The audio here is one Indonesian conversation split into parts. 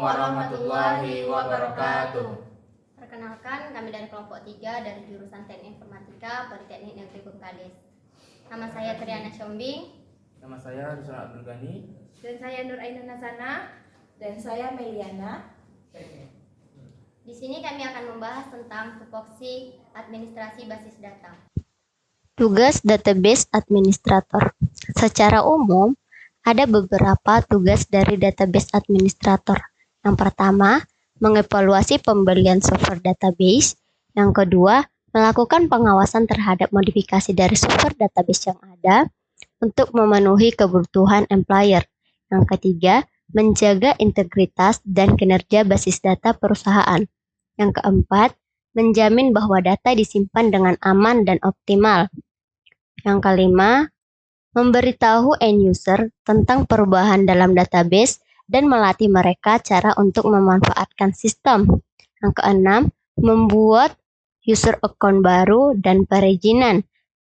warahmatullahi wabarakatuh. Perkenalkan, kami dari kelompok 3 dari jurusan Teknik Informatika Politeknik Negeri Bengkalis. Nama saya Triana Syombing. Nama saya Ruslan Abdul Ghani. Dan saya Nur Ainun Nasana. Dan saya Meliana. Di sini kami akan membahas tentang tupoksi administrasi basis data. Tugas database administrator. Secara umum, ada beberapa tugas dari database administrator. Yang pertama, mengevaluasi pembelian software database. Yang kedua, melakukan pengawasan terhadap modifikasi dari software database yang ada untuk memenuhi kebutuhan employer. Yang ketiga, menjaga integritas dan kinerja basis data perusahaan. Yang keempat, menjamin bahwa data disimpan dengan aman dan optimal. Yang kelima, memberitahu end user tentang perubahan dalam database dan melatih mereka cara untuk memanfaatkan sistem. Yang keenam, membuat user account baru dan perizinan.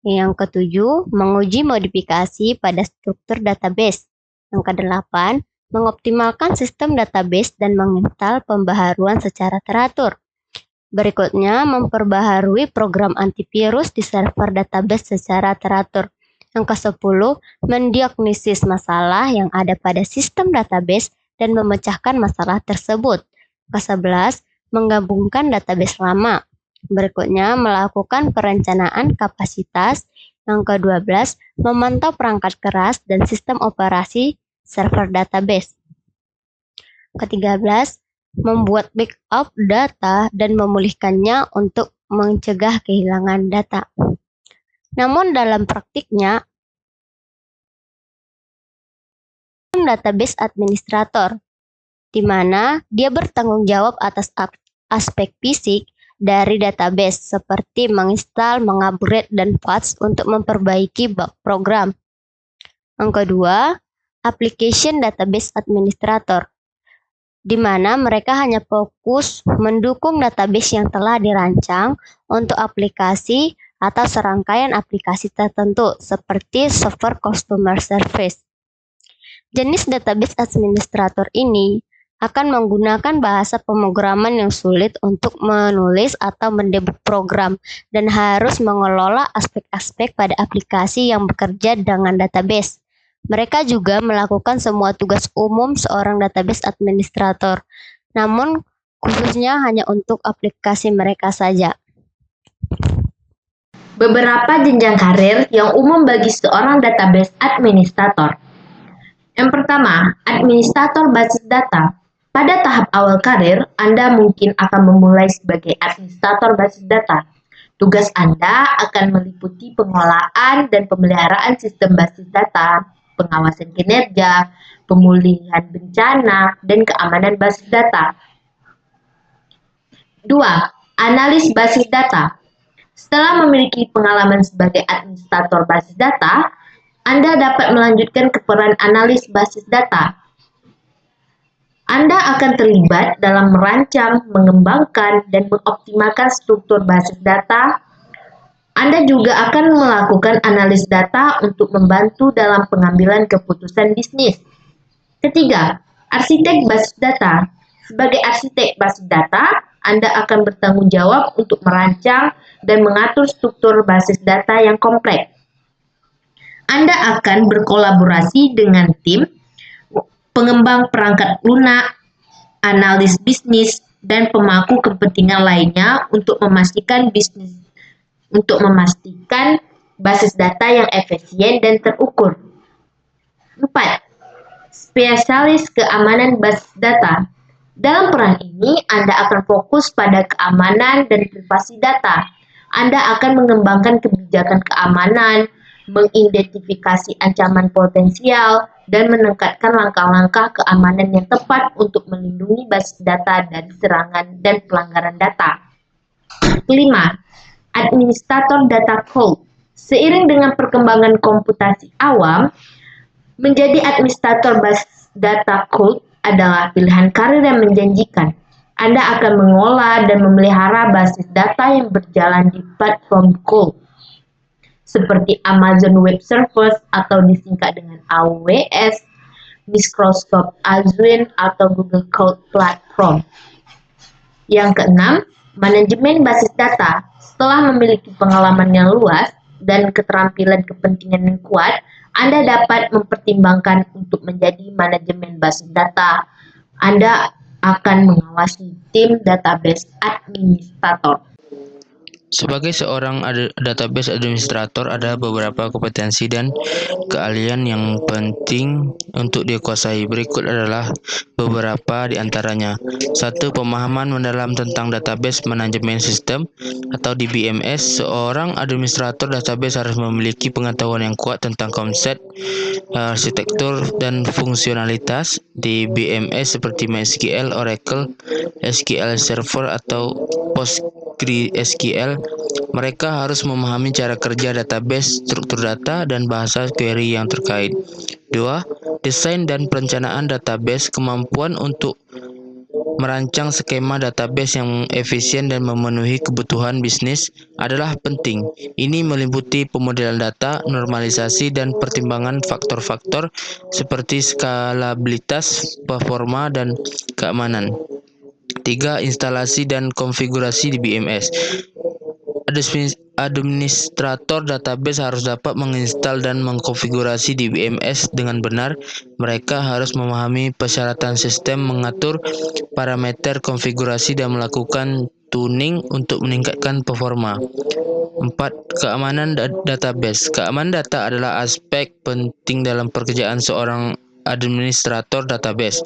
Yang ketujuh, menguji modifikasi pada struktur database. Yang kedelapan, mengoptimalkan sistem database dan menginstal pembaharuan secara teratur. Berikutnya, memperbaharui program antivirus di server database secara teratur. Yang ke-10, mendiagnosis masalah yang ada pada sistem database dan memecahkan masalah tersebut. Ke-11, menggabungkan database lama. Berikutnya, melakukan perencanaan kapasitas. Yang ke-12, memantau perangkat keras dan sistem operasi server database. Ke-13, membuat backup data dan memulihkannya untuk mencegah kehilangan data. Namun dalam praktiknya, database administrator, di mana dia bertanggung jawab atas aspek fisik dari database seperti menginstal, mengupgrade, dan patch untuk memperbaiki bug program. Yang kedua, application database administrator, di mana mereka hanya fokus mendukung database yang telah dirancang untuk aplikasi atau serangkaian aplikasi tertentu seperti software customer service. Jenis database administrator ini akan menggunakan bahasa pemrograman yang sulit untuk menulis atau mendebug program dan harus mengelola aspek-aspek pada aplikasi yang bekerja dengan database. Mereka juga melakukan semua tugas umum seorang database administrator, namun khususnya hanya untuk aplikasi mereka saja. Beberapa jenjang karir yang umum bagi seorang database administrator. Yang pertama, administrator basis data. Pada tahap awal karir, Anda mungkin akan memulai sebagai administrator basis data. Tugas Anda akan meliputi pengelolaan dan pemeliharaan sistem basis data, pengawasan kinerja, pemulihan bencana, dan keamanan basis data. 2. Analis basis data. Setelah memiliki pengalaman sebagai administrator basis data, Anda dapat melanjutkan ke peran analis basis data. Anda akan terlibat dalam merancang, mengembangkan, dan mengoptimalkan struktur basis data. Anda juga akan melakukan analis data untuk membantu dalam pengambilan keputusan bisnis. Ketiga, arsitek basis data. Sebagai arsitek basis data, Anda akan bertanggung jawab untuk merancang dan mengatur struktur basis data yang kompleks. Anda akan berkolaborasi dengan tim pengembang perangkat lunak, analis bisnis, dan pemangku kepentingan lainnya untuk memastikan basis data yang efisien dan terukur. 4. Spesialis keamanan basis data. Dalam peran ini, Anda akan fokus pada keamanan dan privasi data. Anda akan mengembangkan kebijakan keamanan, mengidentifikasi ancaman potensial, dan meningkatkan langkah-langkah keamanan yang tepat untuk melindungi basis data dari serangan dan pelanggaran data. 5. Administrator data code. Seiring dengan perkembangan komputasi awam, menjadi administrator basis data code adalah pilihan karir yang menjanjikan. Anda akan mengolah dan memelihara basis data yang berjalan di platform cloud, seperti Amazon Web Services atau disingkat dengan AWS, Microsoft Azure atau Google Cloud Platform. Yang keenam, manajemen basis data. Setelah memiliki pengalaman yang luas dan keterampilan kepentingan yang kuat, Anda dapat mempertimbangkan untuk menjadi manajemen basis data. Anda akan mengawasi tim database administrator. Sebagai seorang database administrator, ada beberapa kompetensi dan keahlian yang penting untuk dikuasai. Berikut adalah beberapa di antaranya. 1. Pemahaman mendalam tentang database manajemen sistem atau DBMS. Seorang administrator database harus memiliki pengetahuan yang kuat tentang konsep, arsitektur, dan fungsionalitas DBMS seperti MySQL, Oracle, SQL Server, atau PostgreSQL. Mereka harus memahami cara kerja database, struktur data, dan bahasa query yang terkait. 2. Desain dan perencanaan database. Kemampuan untuk merancang skema database yang efisien dan memenuhi kebutuhan bisnis adalah penting. Ini meliputi pemodelan data, normalisasi, dan pertimbangan faktor-faktor seperti skalabilitas, performa, dan keamanan. 3. Instalasi dan konfigurasi di BMS. Administrator database harus dapat menginstal dan mengkonfigurasi di BMS dengan benar. Mereka harus memahami persyaratan sistem, mengatur parameter konfigurasi, dan melakukan tuning untuk meningkatkan performa. 4. Keamanan database. Keamanan data adalah aspek penting dalam pekerjaan seorang administrator database.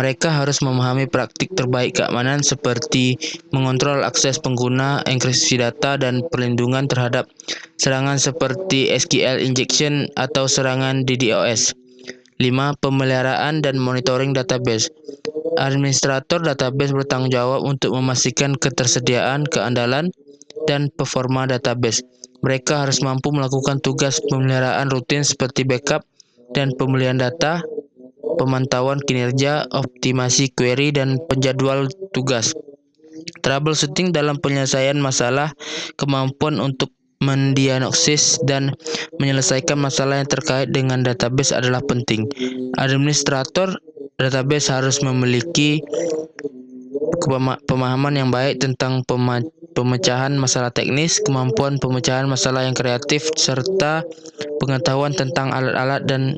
Mereka harus memahami praktik terbaik keamanan seperti mengontrol akses pengguna, enkripsi data, dan perlindungan terhadap serangan seperti SQL injection atau serangan DDoS. 5. Pemeliharaan dan monitoring database. Administrator database bertanggung jawab untuk memastikan ketersediaan, keandalan, dan performa database. Mereka harus mampu melakukan tugas pemeliharaan rutin seperti backup dan pemulihan data, pemantauan kinerja, optimasi query, dan penjadwal tugas. Troubleshooting dalam penyelesaian masalah. Kemampuan untuk mendiagnosis dan menyelesaikan masalah yang terkait dengan database adalah penting. Administrator database harus memiliki pemahaman yang baik tentang pemecahan masalah teknis, kemampuan pemecahan masalah yang kreatif, serta pengetahuan tentang alat-alat dan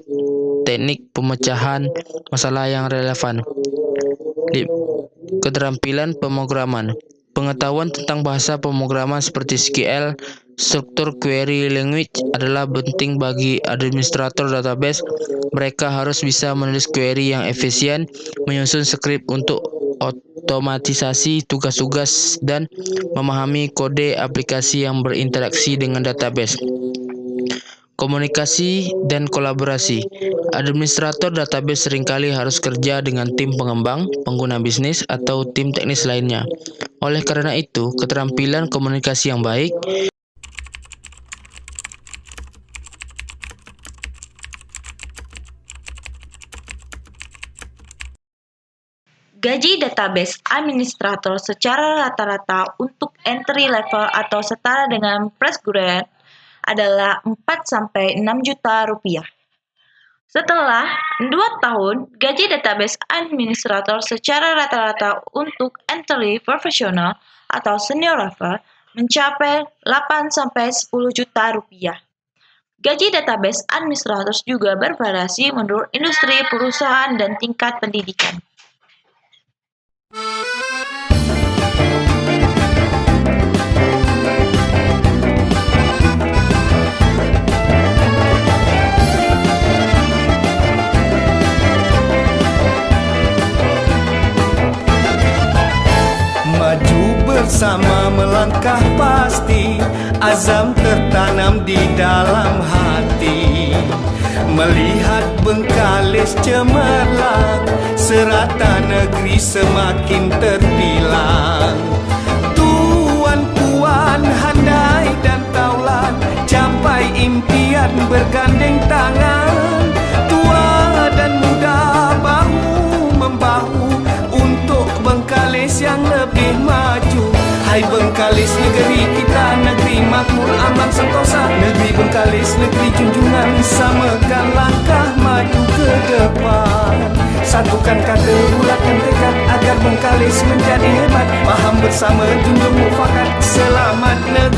teknik pemecahan masalah yang relevan. Keterampilan pemrograman. Pengetahuan tentang bahasa pemrograman seperti SQL, struktur query language adalah penting bagi administrator database. Mereka harus bisa menulis query yang efisien, menyusun skrip untuk otomatisasi tugas-tugas, dan memahami kode aplikasi yang berinteraksi dengan database. Komunikasi dan kolaborasi. Administrator database seringkali harus kerja dengan tim pengembang, pengguna bisnis, atau tim teknis lainnya. Oleh karena itu, keterampilan komunikasi yang baik Gaji database administrator secara rata-rata untuk entry level atau setara dengan fresh graduate adalah 4-6 juta rupiah. Setelah 2 tahun, gaji database administrator secara rata-rata untuk entry profesional atau senior level mencapai 8-10 juta rupiah. Gaji database administrator juga bervariasi menurut industri perusahaan dan tingkat pendidikan. Maju bersama melangkah pasti, azam tertanam di dalam hati. Melihat Bengkalis cemerlang, serata negeri semakin terbilang. Tuan puan handai dan taulan, capai impian bergandeng tangan. Tua dan muda bahu-membahu untuk Bengkalis yang lebih maju. Hai Bengkalis negeri kita, negeri makmur aman sentosa. Negeri Bengkalis, negeri junjungan, samakan langkah maju ke depan. Satukan kata, bulatkan tekad agar Bengkalis menjadi hebat. Paham bersama, junjung mufakat, selamat negara.